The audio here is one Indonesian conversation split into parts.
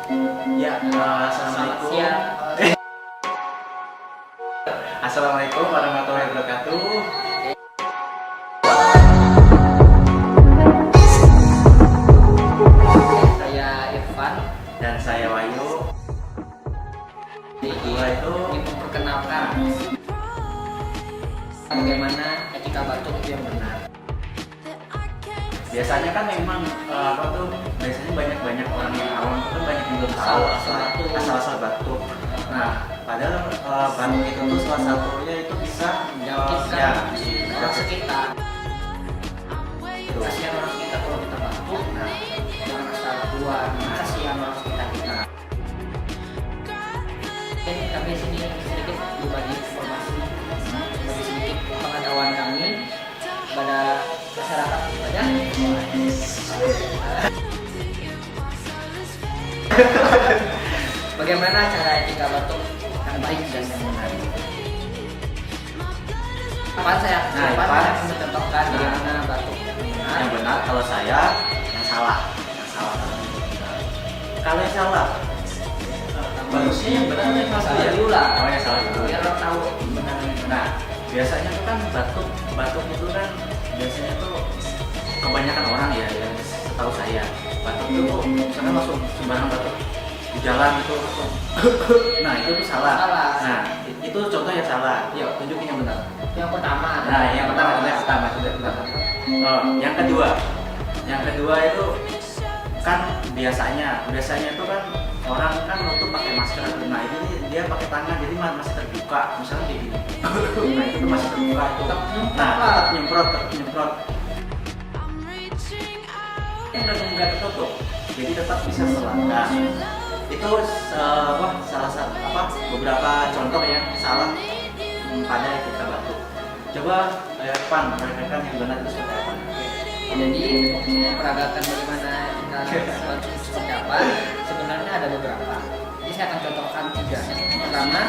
Ya, assalamualaikum. Siang. Assalamualaikum warahmatullahi wabarakatuh. Saya Irfan. Dan saya Wahyu. Kedua itu Ingin memperkenalkan bagaimana etika batuk itu yang benar. biasanya kan memang biasanya banyak orang yang awam itu banyak yang belum tahu asal-asal batuk. Nah, padahal batuk itu tuh salah satunya itu bisa Menjangkitkan orang sekitar. Kasihan orang sekitar kalau kita batuk. Nah, jangan asal keluar. Kasihan orang sekitar kita. Oke, kami sini sedikit berbagi informasi, berbagi sedikit pengetahuan kami kepada masyarakat saja. Bagaimana cara etika batuk yang baik dan yang benar? Apa saya akan mencontohkan bagaimana batuk yang benar. Kalau saya yang salah. Kalau yang salah, bagusnya yang benar yang salah dulu lah. Oh, yang salah dulu. Biar lo tahu benar. Nah, biasanya tuh kan batuk itu kan biasanya tuh kebanyakan orang ya, yang setahu saya batuk itu misalkan langsung sembarang batuk di jalan itu langsung. Nah, itu tuh salah. Nah, itu contoh yang salah. Yuk, tunjukin yang benar. Yang pertama. Nah, yang pertama sudah benar. Oh, yang kedua itu kan biasanya itu kan orang kan waktu pakai masker. Nah, ini dia pakai tangan jadi masih terbuka, misalnya kayak gini. Nah, itu masih terbuka itu. Nah, nyemprot. Yang nggak tertutup, jadi tetap bisa selangkah. Itu salah satu beberapa contoh yang salah pada etika batuk. Coba Pan mereka yang benar itu seperti apa? Jadi memperagakan bagaimana etika batuk seperti apa? Sebenarnya ada beberapa. Jadi saya akan contohkan 3. Yang pertama,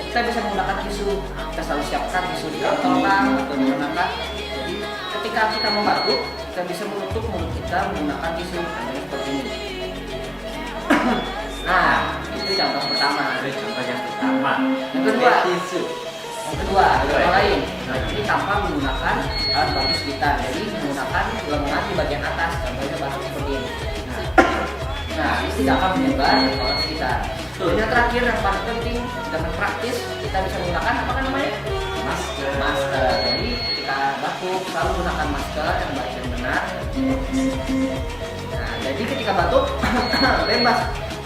kita bisa menggunakan tisu. Kita selalu siapkan tisu di kantong atau di mana. Jadi ketika kita mau batuk, kita bisa menutup mulut kita menggunakan tisu. Contohnya seperti ini. Nah, itu contoh pertama. Yang kedua, tisu. contoh lain. Jadi tanpa menggunakan alat bantu sekitar. Jadi menggunakan lengan di bagian atas. Contohnya batuk seperti ini. Nah, ini tidak akan menyebar ke orang sekitar. Yang terakhir yang paling penting dan praktis, kita bisa menggunakan apa namanya? Masker. Jadi ketika batuk selalu gunakan masker yang baik dan benar. Nah, jadi ketika batuk bebas,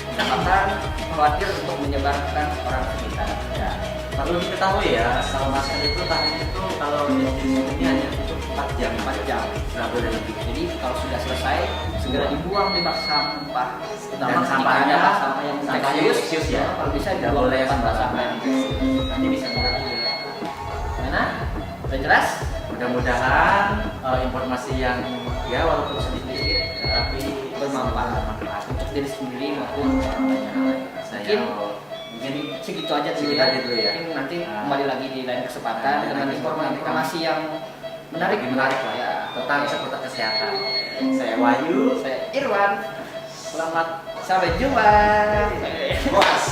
tidak akan khawatir untuk menyebarkan orang sekitar. Ya. Perlu diketahui ya, kalau masker itu tahannya itu kalau di sini hanya cukup 4 jam, nggak boleh lebih. Jadi kalau sudah selesai segera dibuang di bak sampah. Dan sampahnya yang infeksius ya. Kalau bisa Nggak dibuang boleh di tempat sembarangan. sampah. Nanti bisa berat. Mana? Sudah jelas? Mudah-mudahan informasi yang ya walaupun sedikit tapi Bermanfaat untuk diri sendiri maupun orang lain. Mungkin segitu aja dulu ya. Mungkin nanti kembali lagi di lain kesempatan dengan informasi yang menarik lah ya tentang seputar kesehatan. Saya Wahyu, saya Irwan. selamat Sampai jumpa. puas.